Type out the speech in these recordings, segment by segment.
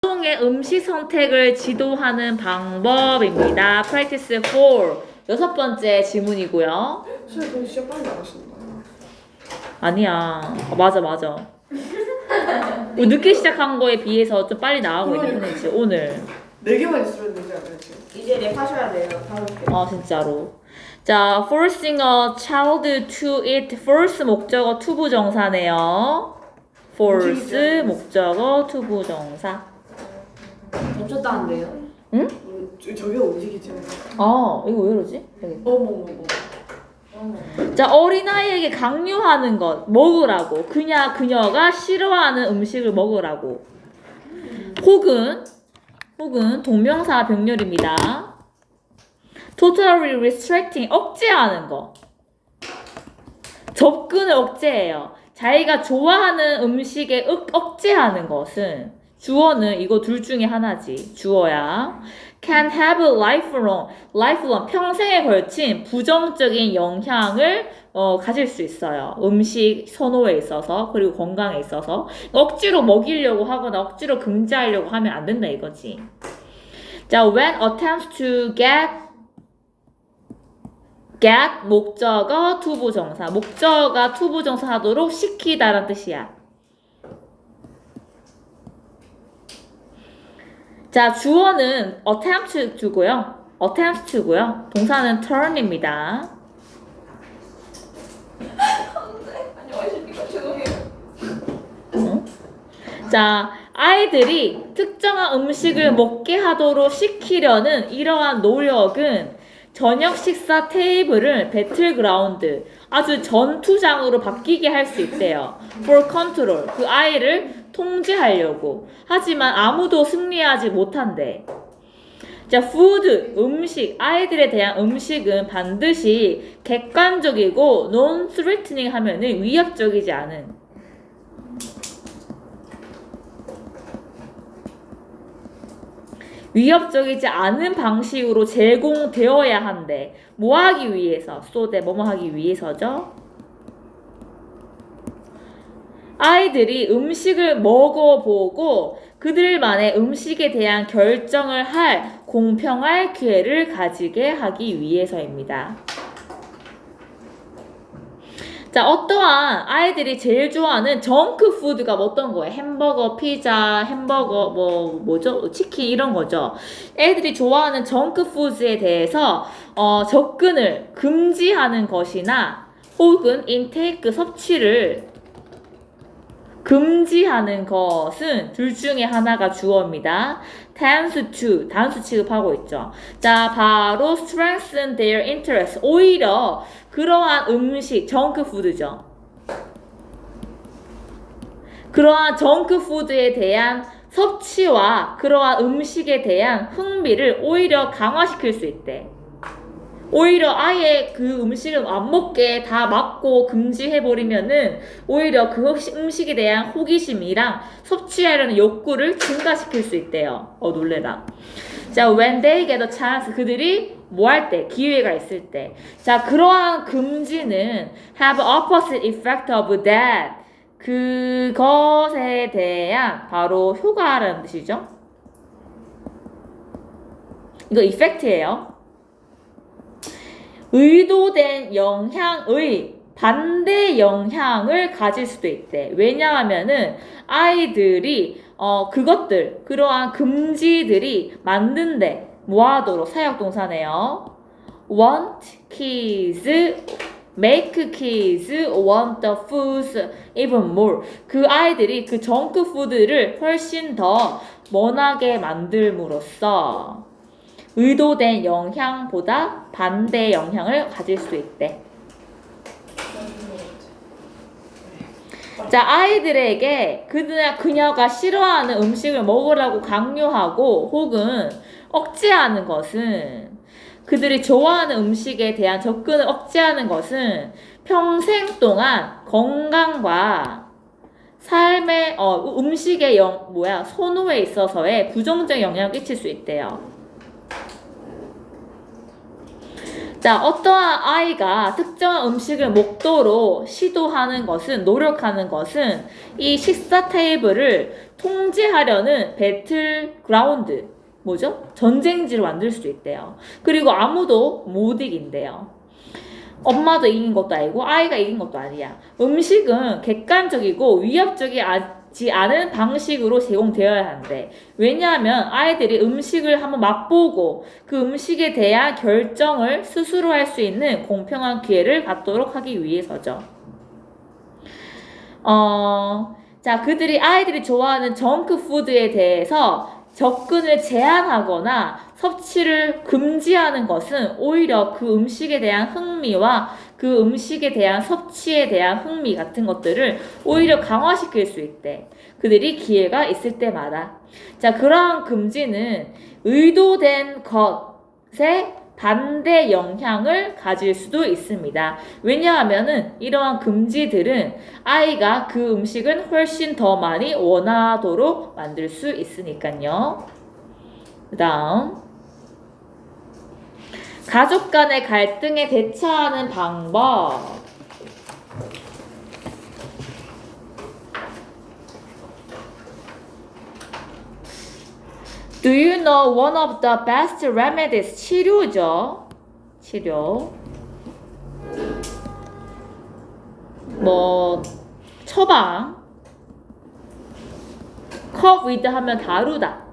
의 음식 선택을 지도하는 방법입니다. Practice 4. 여섯 번째 질문이고요. 선생님 그럼 시험 빨리 나가시는 거예요? 아니야. 맞아. 늦게 시작한 거에 비해서 좀 빨리 나가고 있는 편이지, 오늘. 4개만 있으면 되지 않아요 지금? 이제 랩하셔야 돼요. 5개. 진짜로. 자, forcing a child to eat. force 목적어 투부정사네요. force 목적어 투부정사. 멈췄다는데요. 응? 저게 움직이지 않아요? 이거 왜 이러지? 여기. 어머머머. 자, 어린아이에게 강요하는 것, 먹으라고. 그녀가 싫어하는 음식을 먹으라고. 혹은 동명사 병렬입니다. totally restricting, 억제하는 거. 접근을 억제해요. 자기가 좋아하는 음식에 억제하는 것은 주어는 이거 둘 중에 하나지. 주어야. can have lifelong, 평생에 걸친 부정적인 영향을 가질 수 있어요. 음식 선호에 있어서, 그리고 건강에 있어서. 억지로 먹이려고 하거나 억지로 금지하려고 하면 안 된다 이거지. 자, when attempts to get 목적어 투부정사. 목적어가 투부정사 하도록 시키다라는 뜻이야. 자, 주어는 attempt to고요. 동사는 turn입니다. 안녕하십니까. 죄송해요. 자, 아이들이 특정한 음식을 먹게 하도록 시키려는 이러한 노력은 저녁 식사 테이블을 배틀그라운드, 아주 전투장으로 바뀌게 할 수 있대요. for control, 그 아이를 통제하려고. 하지만 아무도 승리하지 못한대. 자, food, 음식, 아이들에 대한 음식은 반드시 객관적이고 non-threatening 하면은 위협적이지 않은. 위협적이지 않은 방식으로 제공되어야 한대. 뭐 하기 위해서? 뭐뭐 하기 위해서죠? 아이들이 음식을 먹어보고 그들만의 음식에 대한 결정을 할 공평할 기회를 가지게 하기 위해서입니다. 자, 어떠한 아이들이 제일 좋아하는 정크 푸드가 어떤 거예요? 햄버거, 피자, 뭐죠? 치킨 이런 거죠. 애들이 좋아하는 정크 푸드에 대해서 접근을 금지하는 것이나 혹은 인테이크 섭취를 금지하는 것은 둘 중에 하나가 주어입니다. 단수 취급하고 있죠. 자, 바로 strengthen their interest. 오히려 그러한 음식, 정크푸드죠. 그러한 정크푸드에 대한 섭취와 그러한 음식에 대한 흥미를 오히려 강화시킬 수 있대. 오히려 아예 그 음식을 안 먹게 다 막고 금지해버리면은 오히려 그 음식에 대한 호기심이랑 섭취하려는 욕구를 증가시킬 수 있대요. 놀래라. 자, when they get a chance, 그들이 뭐 할 때? 기회가 있을 때. 자, 그러한 금지는 have opposite effect of that. 그것에 대한 바로 효과라는 뜻이죠. 이거 effect예요. 의도된 영향의 반대 영향을 가질 수도 있대. 왜냐하면은 아이들이 그러한 금지들이 만든데 뭐하도록 사역동사네요. want kids, make kids want the food even more. 그 아이들이 그 정크 푸드를 훨씬 더 원하게 만들므로써 의도된 영향보다 반대 영향을 가질 수 있대. 자, 아이들에게 그녀가 싫어하는 음식을 먹으라고 강요하고 혹은 억제하는 것은, 그들이 좋아하는 음식에 대한 접근을 억제하는 것은 평생 동안 건강과 삶의 음식의 선호에 있어서의 부정적 영향을 끼칠 수 있대요. 자, 어떠한 아이가 특정한 음식을 목도로 시도하는 것은, 노력하는 것은 이 식사 테이블을 통제하려는 배틀그라운드, 뭐죠? 전쟁지를 만들 수도 있대요. 그리고 아무도 못 이긴대요. 엄마도 이긴 것도 아니고 아이가 이긴 것도 아니야. 음식은 객관적이고 위협적이지 않은 방식으로 제공되어야 한대. 왜냐하면 아이들이 음식을 한번 맛보고 그 음식에 대한 결정을 스스로 할 수 있는 공평한 기회를 갖도록 하기 위해서죠. 자, 아이들이 좋아하는 정크푸드에 대해서 접근을 제한하거나 섭취를 금지하는 것은 오히려 그 음식에 대한 흥미와 그 음식에 대한 섭취에 대한 흥미 같은 것들을 오히려 강화시킬 수 있대. 그들이 기회가 있을 때마다. 자, 그러한 금지는 의도된 것에 반대 영향을 가질 수도 있습니다. 왜냐하면은 이러한 금지들은 아이가 그 음식은 훨씬 더 많이 원하도록 만들 수 있으니까요. 그 다음, 가족 간의 갈등에 대처하는 방법. Do you know one of the best remedies? 치료죠. 치료. 뭐 처방. cope with 하면 다루다.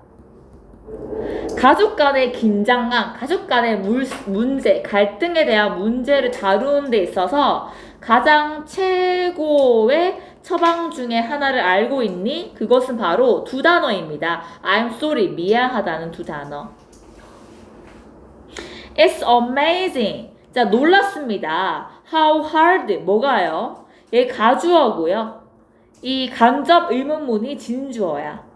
가족 간의 긴장감, 가족 간의 문제, 갈등에 대한 문제를 다루는 데 있어서 가장 최고의 처방 중에 하나를 알고 있니? 그것은 바로 두 단어입니다. I'm sorry, 미안하다는 두 단어. It's amazing. 자, 놀랍습니다. How hard, 뭐가요? 얘 가주어고요. 이 간접 의문문이 진주어야.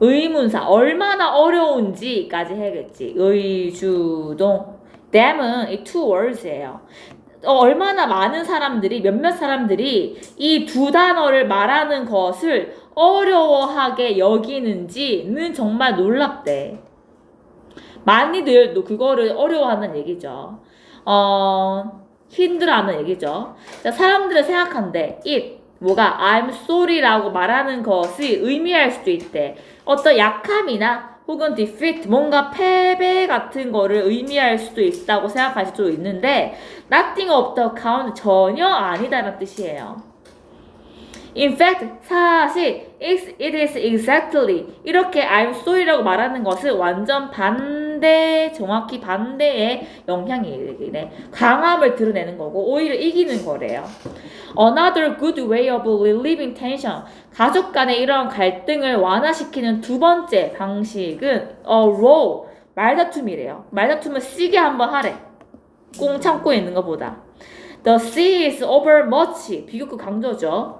의문사, 얼마나 어려운지까지 해야겠지. 의주동. damn은 이 two words예요. 얼마나 많은 사람들이, 몇몇 사람들이 이 두 단어를 말하는 것을 어려워하게 여기는지는 정말 놀랍대. 많이들 그거를 어려워하는 얘기죠. 힘들어하는 얘기죠. 자, 사람들은 생각한대. it, 뭐가 I'm sorry라고 말하는 것이 의미할 수도 있대. 어떤 약함이나 혹은 defeat, 뭔가 패배 같은 거를 의미할 수도 있다고 생각할 수도 있는데 nothing of the kind, 전혀 아니다라는 뜻이에요. In fact, 사실 it is exactly 이렇게 I'm sorry라고 말하는 것은 완전 반대, 정확히 반대의 영향이래. 강함을 드러내는 거고 오히려 이기는 거래요. Another good way of relieving tension. 가족 간의 이런 갈등을 완화시키는 두 번째 방식은 row, 말다툼이래요. 말다툼을 세게 한번 하래. 꽁 참고 있는 것보다. The sea is over much. 비교급 강조죠.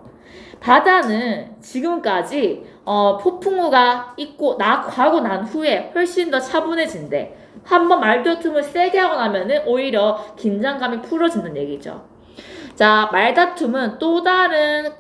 바다는 지금까지 폭풍우가 있고 가고 난 후에 훨씬 더 차분해진대. 한번 말다툼을 세게 하고 나면은 오히려 긴장감이 풀어진다는 얘기죠. 자, 말다툼은 또 다른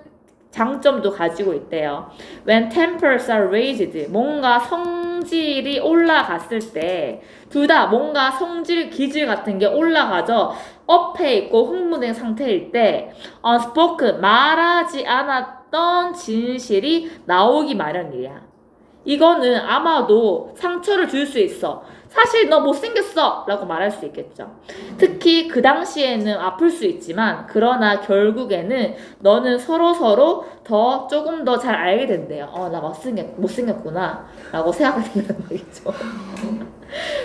장점도 가지고 있대요. When tempers are raised, 뭔가 성질이 올라갔을 때 둘 다 뭔가 성질, 기질 같은 게 올라가죠. 업해 있고 흥분된 상태일 때 unspoken, 말하지 않았던 진실이 나오기 마련이야. 이거는 아마도 상처를 줄 수 있어. 사실 너 못생겼어 라고 말할 수 있겠죠. 특히 그 당시에는 아플 수 있지만 그러나 결국에는 너는 서로 더 조금 더 잘 알게 된대요. 나 못생겼구나 라고 생각하게 된다는 얘기죠.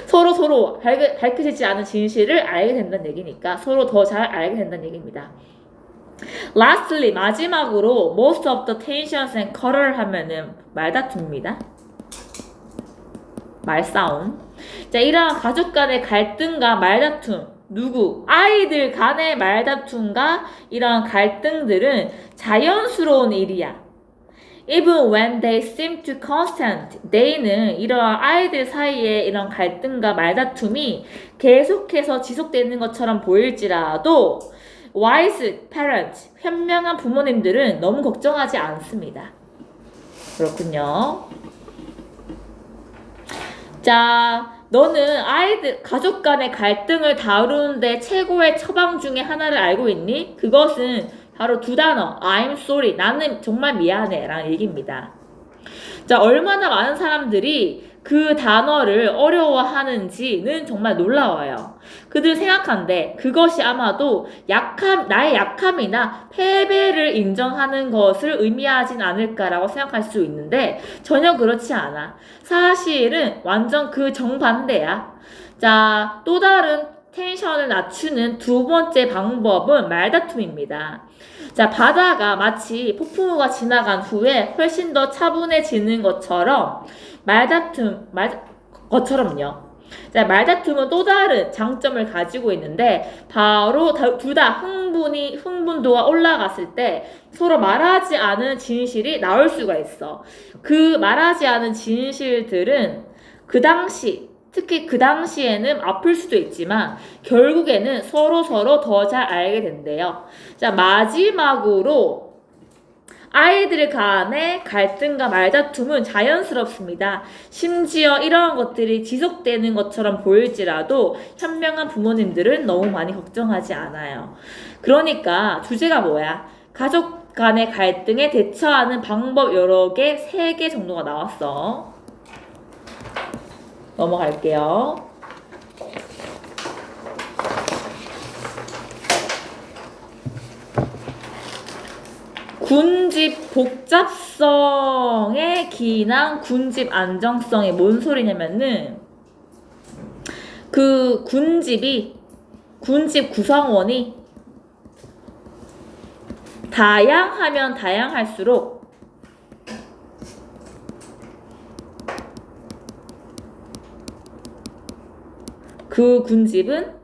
서로 밝혀지지 않은 진실을 알게 된다는 얘기니까 서로 더 잘 알게 된다는 얘기입니다. Lastly, 마지막으로 most of the tensions and quarrel 하면은 말다툼입니다. 말싸움. 자, 이러한 가족 간의 갈등과 말다툼, 아이들 간의 말다툼과 이러한 갈등들은 자연스러운 일이야. Even when they seem to constant, they는 이러한 아이들 사이에 이런 갈등과 말다툼이 계속해서 지속되는 것처럼 보일지라도 wise parents, 현명한 부모님들은 너무 걱정하지 않습니다. 그렇군요. 자, 너는 가족 간의 갈등을 다루는데 최고의 처방 중에 하나를 알고 있니? 그것은 바로 두 단어, I'm sorry, 나는 정말 미안해 라는 얘기입니다. 자, 얼마나 많은 사람들이 그 단어를 어려워하는지는 정말 놀라워요. 그들 생각한데 그것이 아마도 나의 약함이나 패배를 인정하는 것을 의미하진 않을까라고 생각할 수 있는데 전혀 그렇지 않아. 사실은 완전 그 정반대야. 자, 또 다른 텐션을 낮추는 두 번째 방법은 말다툼입니다. 자, 바다가 마치 폭풍우가 지나간 후에 훨씬 더 차분해지는 것처럼요. 자, 말다툼은 또 다른 장점을 가지고 있는데 바로 둘 다 흥분도가 올라갔을 때 서로 말하지 않은 진실이 나올 수가 있어. 그 말하지 않은 진실들은 특히 그 당시에는 아플 수도 있지만 결국에는 서로 더 잘 알게 된대요. 자, 마지막으로 아이들 간의 갈등과 말다툼은 자연스럽습니다. 심지어 이러한 것들이 지속되는 것처럼 보일지라도 현명한 부모님들은 너무 많이 걱정하지 않아요. 그러니까 주제가 뭐야? 가족 간의 갈등에 대처하는 방법 여러 개, 3개 정도가 나왔어. 넘어갈게요. 군집 복잡성에 기인한 군집 안정성이 뭔 소리냐면은 그 군집 구성원이 다양하면 다양할수록 그 군집은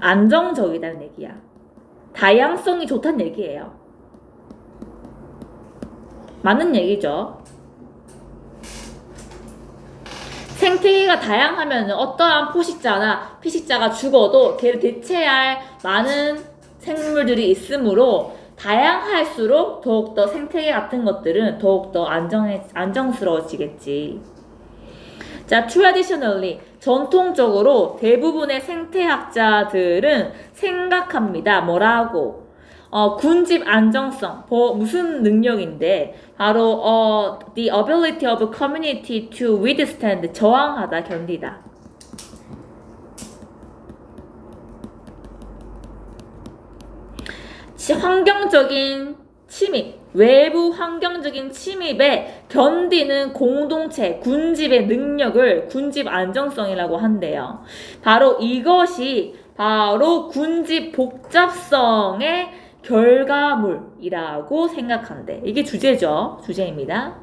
안정적이다는 얘기야. 다양성이 좋다는 얘기예요. 맞는 얘기죠. 생태계가 다양하면 어떠한 피식자가 죽어도 걔를 대체할 많은 생물들이 있으므로 다양할수록 더욱더 생태계 같은 것들은 더욱더 안정스러워지겠지. 자, traditionally, 전통적으로 대부분의 생태학자들은 생각합니다. 뭐라고? 군집 안정성, 무슨 능력인데 바로 the ability of a community to withstand, 저항하다, 견디다. 환경적인 침입, 외부 환경적인 침입에 견디는 공동체, 군집의 능력을 군집 안정성이라고 한대요. 바로 이것이 바로 군집 복잡성의 결과물이라고 생각한대. 이게 주제입니다.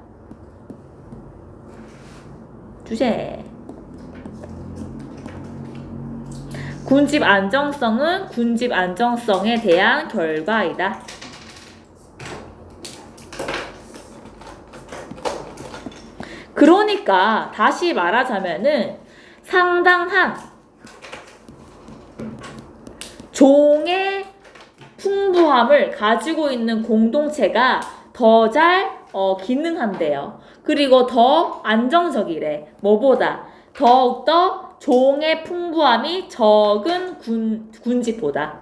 주제. 군집 안정성은 군집 안정성에 대한 결과이다. 그러니까 다시 말하자면은 상당한 종의 풍부함을 가지고 있는 공동체가 더 잘 기능한대요. 그리고 더 안정적이래. 뭐보다? 더욱더 종의 풍부함이 적은 군집보다.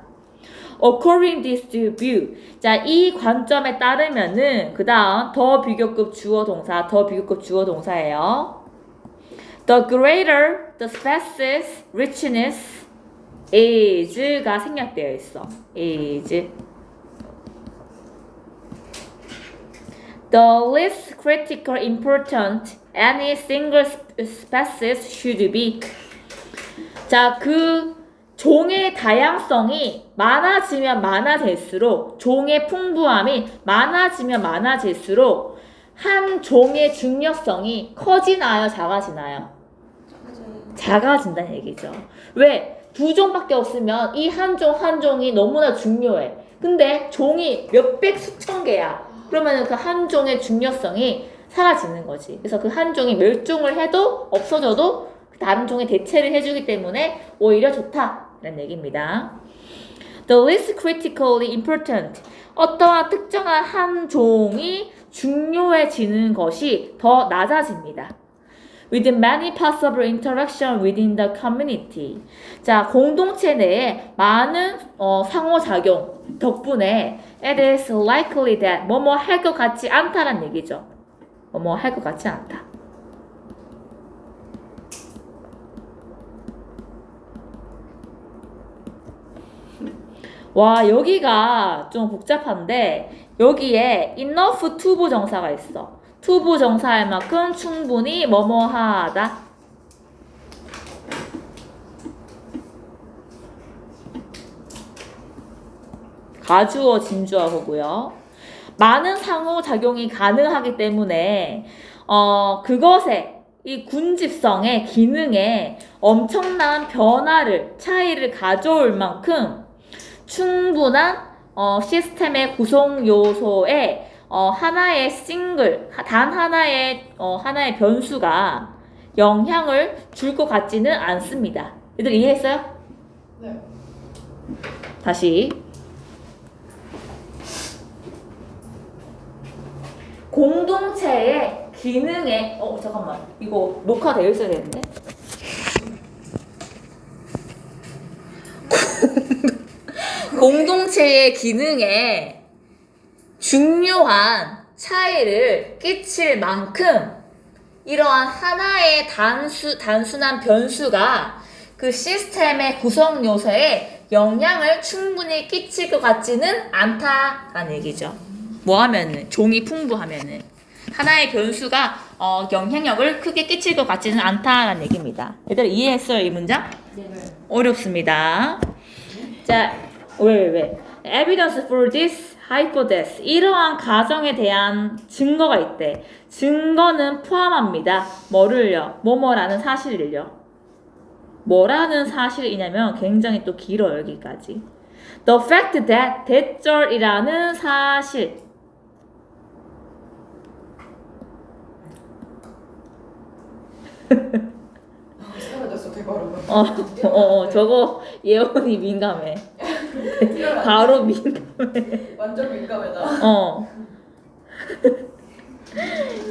According this view. 자, 이 관점에 따르면은 그 다음 더 비교급 주어 동사예요. The greater the species richness is가 생략되어 있어. is. The least critical important any single species should be. 자, 그 종의 다양성이 많아지면 많아질수록, 종의 풍부함이 많아지면 많아질수록 한 종의 중요성이 커지나요, 작아지나요? 작아진다는 얘기죠. 왜? 두 종밖에 없으면 이 한 종이 너무나 중요해. 근데 종이 몇백 수천 개야. 그러면 그 한 종의 중요성이 사라지는 거지. 그래서 그 한 종이 멸종을 해도 없어져도 다른 종에 대체를 해주기 때문에 오히려 좋다라는 얘기입니다. The least critically important. 어떠한 특정한 한 종이 중요해지는 것이 더 낮아집니다. With many possible interaction within the community. 자, 공동체 내에 많은 상호작용 덕분에 it is likely that 뭐뭐 할 것 같지 않다란 얘기죠. 뭐뭐 할 것 같지 않다. 와, 여기가 좀 복잡한데 여기에 enough to 부정사가 있어. to 부정사할 만큼 충분히 뭐뭐하다. 가주어 진주어고요. 많은 상호작용이 가능하기 때문에 그것에 이 군집성의 기능에 엄청난 변화를 차이를 가져올 만큼 충분한 시스템의 구성 요소에 하나의 단 하나의 변수가 영향을 줄 것 같지는 않습니다. 얘들 이해했어요? 네. 다시. 공동체의 기능에 잠깐만, 이거 녹화되어 있어야 되는데. 공동체의 기능에 중요한 차이를 끼칠 만큼 이러한 하나의 단순한 변수가 그 시스템의 구성 요소에 영향을 충분히 끼칠 것 같지는 않다라는 얘기죠. 뭐 하면은 종이 풍부하면은 하나의 변수가 영향력을 크게 끼칠 것 같지는 않다라는 얘기입니다. 얘들 이해했어요, 이 문장? 네. 어렵습니다. 자, 왜? Evidence for this hypothesis. 이러한 가정에 대한 증거가 있대. 증거는 포함합니다. 뭐를요? 뭐뭐라는 사실을요. 뭐라는 사실이냐면 굉장히 또 길어요, 여기까지. The fact that 대절이라는 사실. 사라졌어, 대바로. 저거 예원이 민감해. 바로 민감해. 완전 민감해다.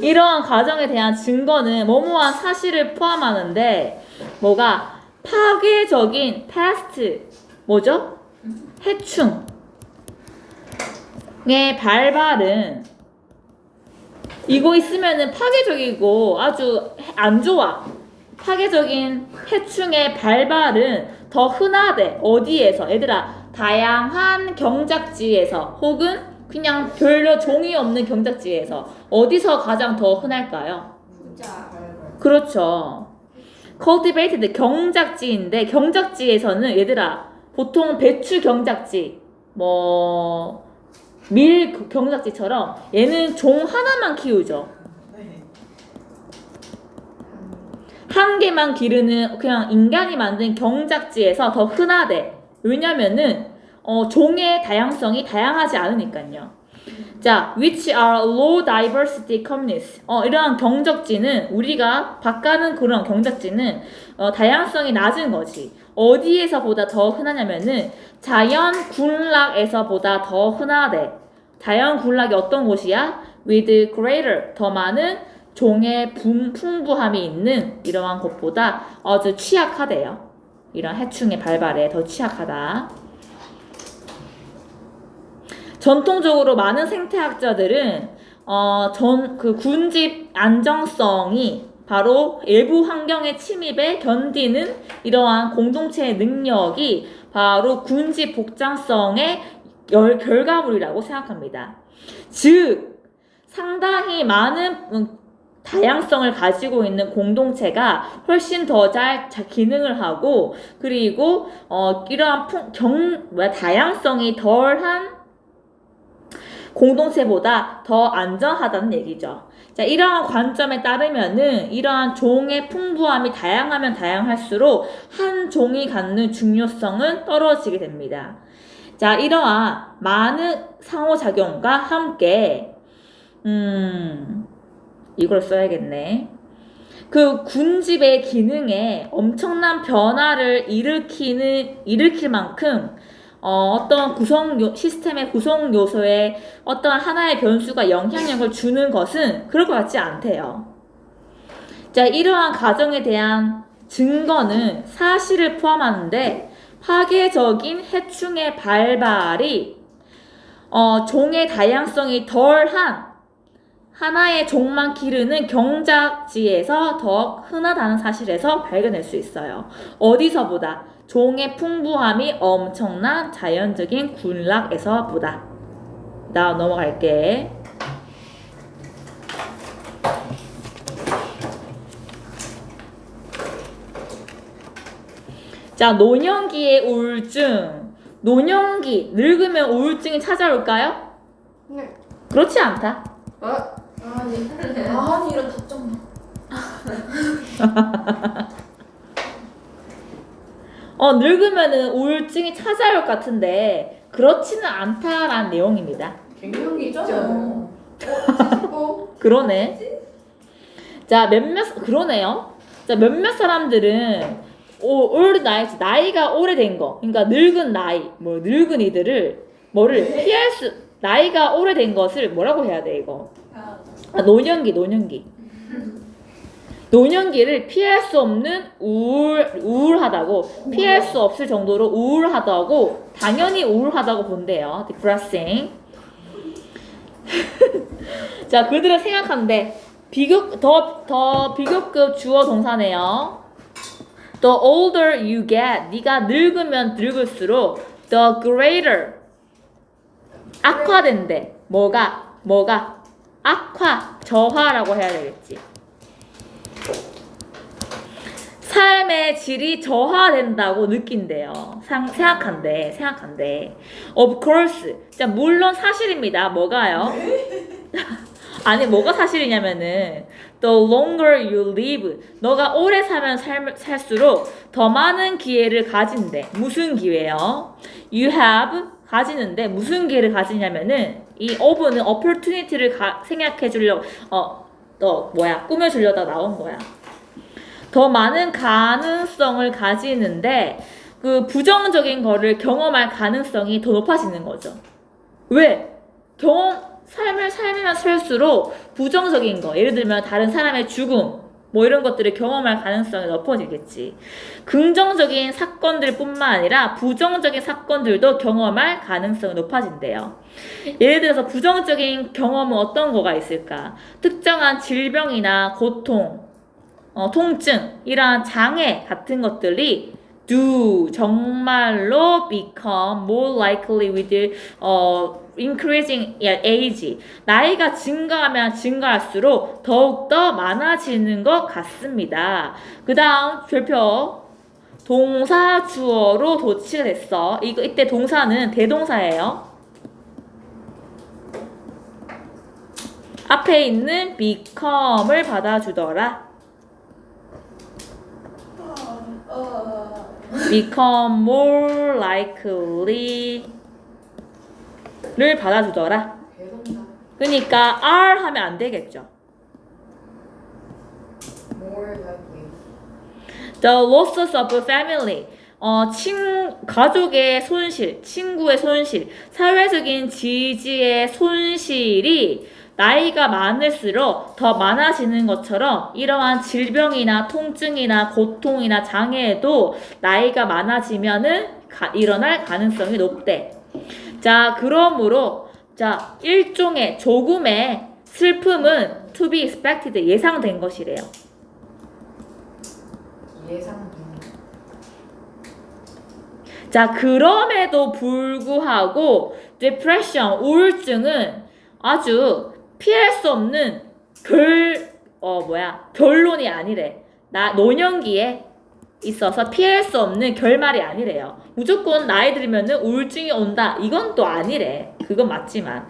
이러한 가정에 대한 증거는 뭐뭐한 사실을 포함하는데 뭐가 파괴적인 past 뭐죠? 해충의 발발은 이거 있으면은 파괴적이고 아주 안 좋아. 파괴적인 해충의 발발은 더 흔하대. 어디에서? 얘들아, 다양한 경작지에서 혹은 그냥 별로 종이 없는 경작지에서 어디서 가장 더 흔할까요? 진짜. 그렇죠. cultivated 경작지인데 경작지에서는 얘들아 보통 배추 경작지 밀 경작지처럼 얘는 종 하나만 키우죠. 네. 한 개만 기르는 그냥 인간이 만든 경작지에서 더 흔하대. 왜냐면은 종의 다양성이 다양하지 않으니까요. 자, which are low diversity communities. 이러한 경작지는 우리가 바꾸는 그런 경작지는 다양성이 낮은 거지. 어디에서보다 더 흔하냐면은 자연 군락에서보다 더 흔하대. 자연 군락이 어떤 곳이야? with greater 더 많은 종의 풍부함이 있는 이러한 곳보다 아주 취약하대요. 이런 해충의 발발에 더 취약하다. 전통적으로 많은 생태학자들은 그 군집 안정성이 바로 일부 환경의 침입에 견디는 이러한 공동체의 능력이 바로 군집 복장성의 결과물이라고 생각합니다. 즉, 상당히 많은 다양성을 가지고 있는 공동체가 훨씬 더 잘 기능을 하고 그리고 이러한 다양성이 덜한 공동체보다 더 안전하다는 얘기죠. 자, 이러한 관점에 따르면은 이러한 종의 풍부함이 다양하면 다양할수록 한 종이 갖는 중요성은 떨어지게 됩니다. 자, 이러한 많은 상호작용과 함께 이걸 써야겠네. 그 군집의 기능에 엄청난 변화를 일으킬 만큼 어떤 시스템의 구성 요소에 어떤 하나의 변수가 영향력을 주는 것은 그럴 것 같지 않대요. 자, 이러한 가정에 대한 증거는 사실을 포함하는데 파괴적인 해충의 발발이 종의 다양성이 덜한 하나의 종만 기르는 경작지에서 더 흔하다는 사실에서 발견할 수 있어요. 어디서보다? 종의 풍부함이 엄청난 자연적인 군락에서보다. 나 넘어갈게. 자, 노년기의 우울증. 노년기, 늙으면 우울증이 찾아올까요? 네. 그렇지 않다. 아니 이런 답정. 늙으면은 우울증이 찾아올 것 같은데 그렇지는 않다라는 내용입니다. 갱년기 있잖아요. 그러네. 자, 그러네요. 자, 몇몇 사람들은 old 나이, 나이가 오래된 거, 그러니까 늙은 나이, 늙은이들을 나이가 오래된 것을 뭐라고 해야 돼, 이거? 노년기. 노년기를 피할 수 없는 우울하다고, 피할 수 없을 정도로 우울하다고, 당연히 우울하다고 본대요. depressing. 자, 그들은 생각한대. 더 비교급 주어 동사네요. The older you get, 네가 늙으면 늙을수록 the greater, 악화된대. 뭐가? 악화, 저하라고 해야 되겠지. 삶의 질이 저하된다고 느낀대요. 생각한대. Of course. 자, 물론 사실입니다. 뭐가요? 아니, 뭐가 사실이냐면은 the longer you live, 너가 오래 살면 살수록 더 많은 기회를 가진대. 무슨 기회요? You have, 가지는데 무슨 기회를 가지냐면은 이 of는 opportunity를 생각해 주려고 꾸며주려다 나온 거야. 더 많은 가능성을 가지는데 그 부정적인 거를 경험할 가능성이 더 높아지는 거죠. 왜? 삶을 살면 살수록 부정적인 거, 예를 들면 다른 사람의 죽음, 이런 것들을 경험할 가능성이 높아지겠지. 긍정적인 사건들 뿐만 아니라 부정적인 사건들도 경험할 가능성이 높아진대요. 예를 들어서 부정적인 경험은 어떤 거가 있을까? 특정한 질병이나 고통, 통증, 이러한 장애 같은 것들이 do 정말로 become more likely with increasing age. 나이가 증가하면 증가할수록 더욱더 많아지는 것 같습니다. 그 다음 별표 동사 주어로 도치가 됐어. 이때 동사는 대동사예요. 앞에 있는 become을 받아주더라. become more likely 를 받아주더라. 그러니까 are 하면 안 되겠죠. More likely. The losses of family. 가족의 손실, 친구의 손실, 사회적인 지지의 손실이 나이가 많을수록 더 많아지는 것처럼 이러한 질병이나 통증이나 고통이나 장애에도 나이가 많아지면은 일어날 가능성이 높대. 자, 그러므로 일종의 조금의 슬픔은 to be expected, 예상된 것이래요. 자, 그럼에도 불구하고 depression, 우울증은 아주 피할 수 없는 결론이 아니래. 노년기에 있어서 피할 수 없는 결말이 아니래요. 무조건 나이 들면은 우울증이 온다, 이건 또 아니래. 그건 맞지만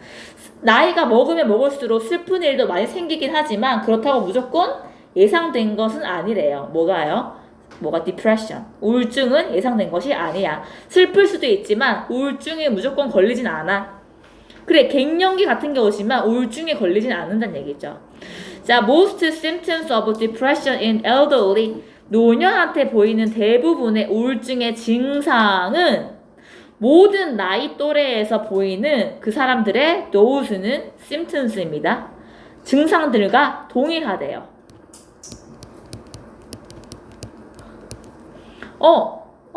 나이가 먹으면 먹을수록 슬픈 일도 많이 생기긴 하지만 그렇다고 무조건 예상된 것은 아니래요. 뭐가 depression, 우울증은 예상된 것이 아니야. 슬플 수도 있지만 우울증에 무조건 걸리진 않아. 그래, 갱년기 같은 게 오지만 우울증에 걸리진 않는다는 얘기죠. 자, most symptoms of depression in elderly, 노년한테 보이는 대부분의 우울증의 증상은 모든 나이 또래에서 보이는 그 사람들의 those는 symptoms입니다. 증상들과 동일하대요.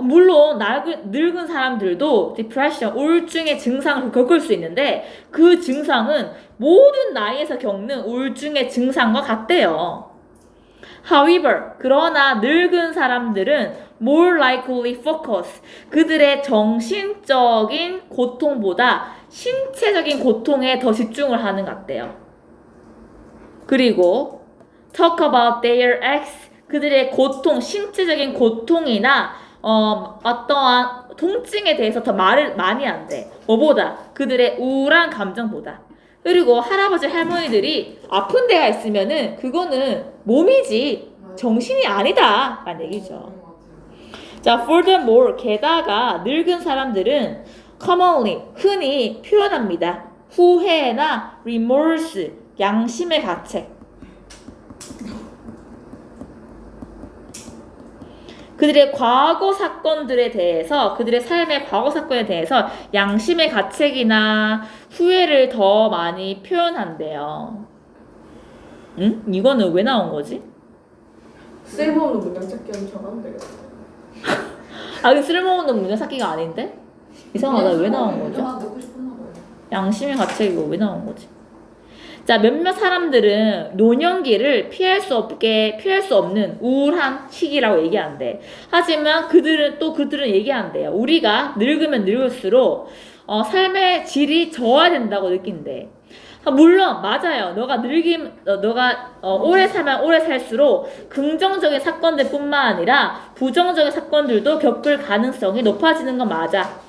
물론 늙은 사람들도 디프레션, 우울증의 증상을 겪을 수 있는데 그 증상은 모든 나이에서 겪는 우울증의 증상과 같대요. However, 그러나 늙은 사람들은 more likely focus, 그들의 정신적인 고통보다 신체적인 고통에 더 집중을 하는 것 같대요. 그리고 talk about their ex, 그들의 고통, 신체적인 고통이나 어떠한 통증에 대해서 더 말을 많이 한대. 뭐보다? 그들의 우울한 감정보다. 그리고 할아버지 할머니들이 아픈 데가 있으면은 그거는 몸이지 정신이 아니다 라는 얘기죠. 자, furthermore, 게다가 늙은 사람들은 commonly, 흔히 표현합니다. 후회나 remorse, 양심의 가책. 그들의 과거 사건들에 대해서, 그들의 삶의 과거 사건에 대해서 양심의 가책이나 후회를 더 많이 표현한대요. 응? 이거는 왜 나온 거지? 쓸모없는 문장 찾기 엄청 하면 되겠다. 이거 쓸모없는 문장 찾기가 아닌데? 이상하다. 왜 나온 거죠? 넣고 싶었나 봐요. 양심의 가책 이거 왜 나온 거지? 자, 몇몇 사람들은 노년기를 피할 수 없는 우울한 시기라고 얘기한대. 하지만 그들은 얘기한대요. 우리가 늙으면 늙을수록 삶의 질이 저하된다고 느낀대. 물론 맞아요. 너가 오래 살면 오래 살수록 긍정적인 사건들뿐만 아니라 부정적인 사건들도 겪을 가능성이 높아지는 건 맞아.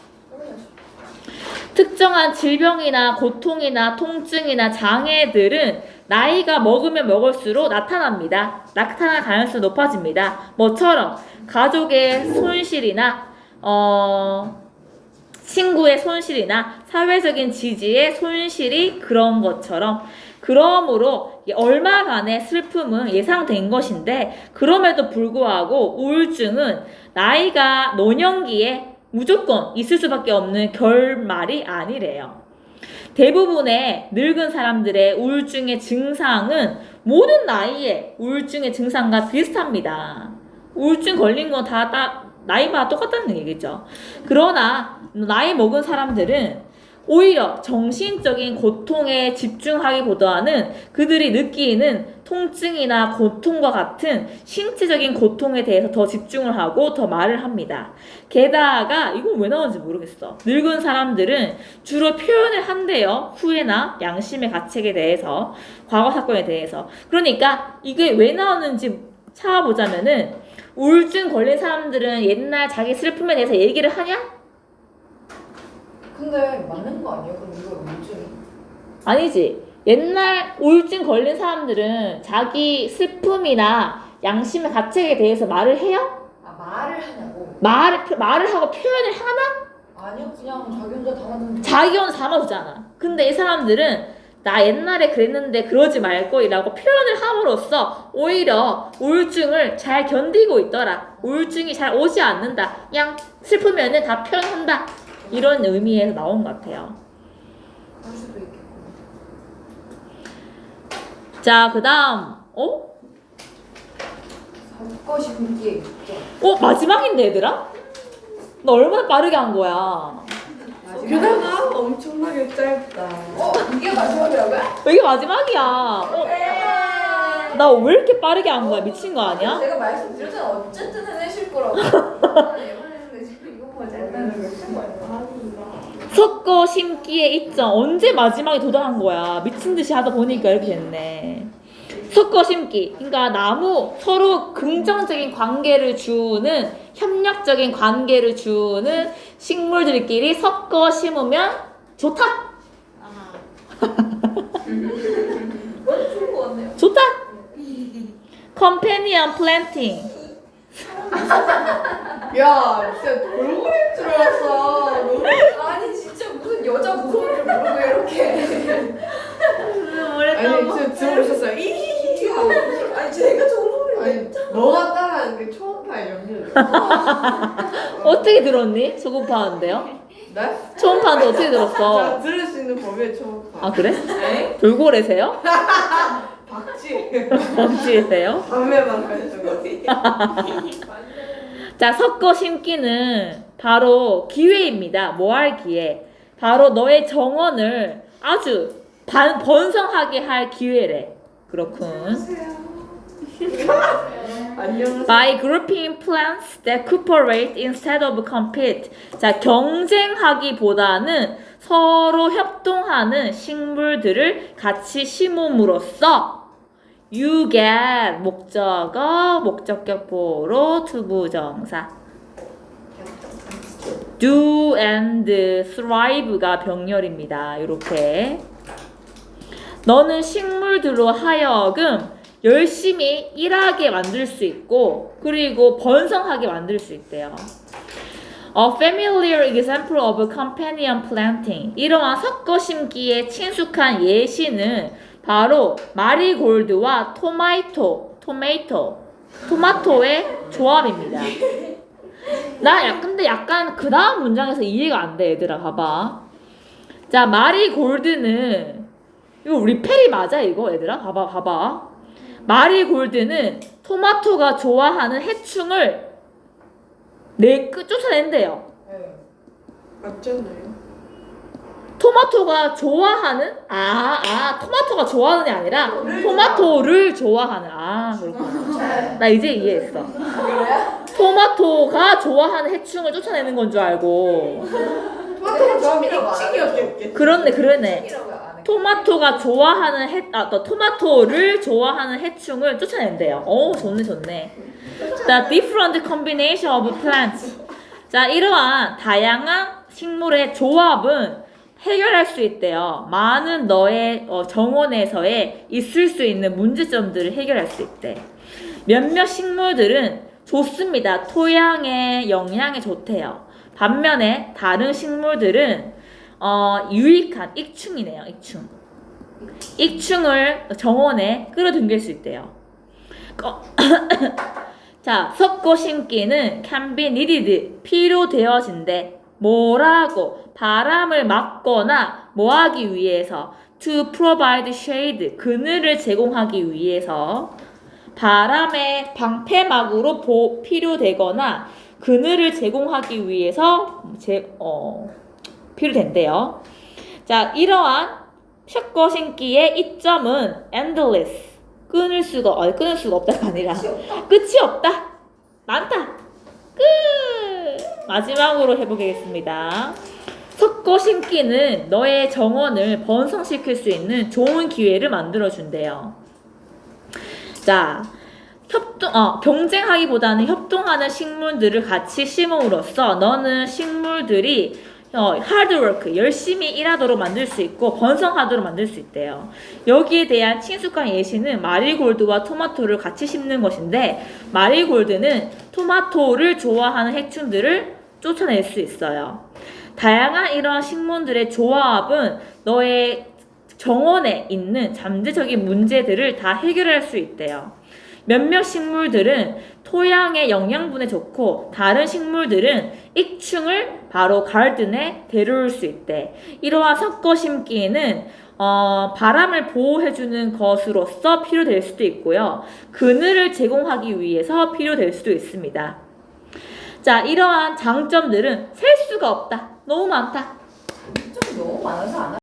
특정한 질병이나 고통이나 통증이나 장애들은 나이가 먹으면 먹을수록 나타납니다. 나타날 가능성이 높아집니다. 뭐처럼 가족의 손실이나 친구의 손실이나 사회적인 지지의 손실이 그런 것처럼. 그러므로 얼마간의 슬픔은 예상된 것인데 그럼에도 불구하고 우울증은 나이가 노년기에 무조건 있을 수밖에 없는 결말이 아니래요. 대부분의 늙은 사람들의 우울증의 증상은 모든 나이의 우울증의 증상과 비슷합니다. 우울증 걸린 건 다 나이마다 똑같다는 얘기죠. 그러나 나이 먹은 사람들은 오히려 정신적인 고통에 집중하기보다는 그들이 느끼는 통증이나 고통과 같은 신체적인 고통에 대해서 더 집중을 하고 더 말을 합니다. 게다가 이건 왜 나오는지 모르겠어. 늙은 사람들은 주로 표현을 한대요. 후회나 양심의 가책에 대해서, 과거 사건에 대해서. 그러니까 이게 왜 나오는지 찾아보자면은 우울증 걸린 사람들은 옛날 자기 슬픔에 대해서 얘기를 하냐? 근데 맞는 거 아니에요? 그럼 이거 우울증이? 아니지. 옛날 우울증 걸린 사람들은 자기 슬픔이나 양심의 가책에 대해서 말을 해요? 말을 하냐고? 말을 하고 표현을 하나? 아니요, 그냥 자기 혼자 담아두는. 자기 혼자 담아두잖아. 근데 이 사람들은 나 옛날에 그랬는데 그러지 말고 이라고 표현을 함으로써 오히려 우울증을 잘 견디고 있더라. 우울증이 잘 오지 않는다. 그냥 슬프면은 다 표현한다. 이런 의미에서 나온 것 같아요. 그럴 수도 있겠고. 자, 그 다음 섞어 심기에 있죠. 마지막인데 얘들아? 너 얼마나 빠르게 한 거야? 게다가 엄청나게 짧다. 이게 마지막이라고요? 이게 마지막이야. 나 왜 이렇게 빠르게 한 거야? 미친 거 아니야? 제가 말씀드렸잖아. 어쨌든 해내실 거라고. 예언했는데 지금 이거만 짧다는 걸 쓴 거예요. 섞어 심기의 이점. 언제 마지막에 도달한 거야? 미친 듯이 하다 보니까 이렇게 됐네. 섞어 심기. 그러니까 서로 긍정적인 관계를 주는, 협력적인 관계를 주는 식물들끼리 섞어 심으면 좋다. 좋은 거 같네요. 좋다. companion planting. 야, 진짜 돌고래인 줄 알았어. 아니 진짜 무슨 여자 무서운 줄 모르고 이렇게. 아니 진짜 들어보셨어요? 아니 제가 저런 아니 너가 따라하는 게 초음파의 연결. 어떻게 들었니? 초급파인데요? 네? 처음 봤는데 어떻게 자, 들었어? 들을 수 있는 범위에 처음 봐. 아 그래? 에? 돌고래세요? 박쥐. 범지세요? 밤에만 가르쳐 거지. 자, 섞어 심기는 바로 기회입니다. 뭐 할 기회? 바로 너의 정원을 아주 번성하게 할 기회래. 그렇군. 안녕하세요. By grouping plants that cooperate instead of compete. 자, 경쟁하기보다는 서로 협동하는 식물들을 같이 심음으로써 you get 목적어, 목적격 보로 투부정사. do and thrive가 병렬입니다. 이렇게. 너는 식물들로 하여금 열심히 일하게 만들 수 있고 그리고 번성하게 만들 수 있대요. A familiar example of companion planting. 이러한 섞어 심기에 친숙한 예시는 바로 마리골드와 토마토의 조합입니다. 근데 약간 그 다음 문장에서 이해가 안 돼, 얘들아. 봐봐. 자, 마리골드는 이거 리페리 맞아, 이거, 얘들아? 봐봐. 마리골드는 토마토가 좋아하는 해충을 쫓아낸대요. 맞잖아요. 토마토가 좋아하는? 토마토가 좋아하는 게 아니라 토마토를 좋아하는. 그렇구나. 나 이제 이해했어. 토마토가 좋아하는 해충을 쫓아내는 건 줄 알고. 토마토가 좋아하면 익숙이었겠지. 그러네. 토마토가 좋아하는 토마토를 좋아하는 해충을 쫓아낸대요. 좋네. The different combination of plants. 자, 이러한 다양한 식물의 조합은 해결할 수 있대요. 많은 너의 정원에서의 있을 수 있는 문제점들을 해결할 수 있대. 몇몇 식물들은 좋습니다. 토양의 영양에 좋대요. 반면에 다른 식물들은 유익한 익충이네요. 익충을 정원에 끌어당길 수 있대요. 자, 섞어 심기는 can be needed, 필요되어진대. 뭐라고? 바람을 막거나 뭐하기 위해서 to provide shade, 그늘을 제공하기 위해서 바람의 방패막으로 필요되거나 그늘을 제공하기 위해서 필요된대요. 자, 이러한 섞어 심기의 이점은 endless, 끊을 수가 없다가 아니라 끝이 없다. 많다. 끝. 마지막으로 해보겠습니다. 섞어 심기는 너의 정원을 번성시킬 수 있는 좋은 기회를 만들어준대요. 자, 경쟁하기보다는 협동하는 식물들을 같이 심음으로써 너는 식물들이 하드워크, 열심히 일하도록 만들 수 있고 번성하도록 만들 수 있대요. 여기에 대한 친숙한 예시는 마리골드와 토마토를 같이 심는 것인데, 마리골드는 토마토를 좋아하는 해충들을 쫓아낼 수 있어요. 다양한 이러한 식물들의 조합은 너의 정원에 있는 잠재적인 문제들을 다 해결할 수 있대요. 몇몇 식물들은 토양의 영양분에 좋고 다른 식물들은 익충을 바로 가든에 데려올 수 있대. 이러한 섞어 심기는 바람을 보호해주는 것으로서 필요될 수도 있고요. 그늘을 제공하기 위해서 필요될 수도 있습니다. 자, 이러한 장점들은 셀 수가 없다. 너무 많다. 좀 너무 많아서 안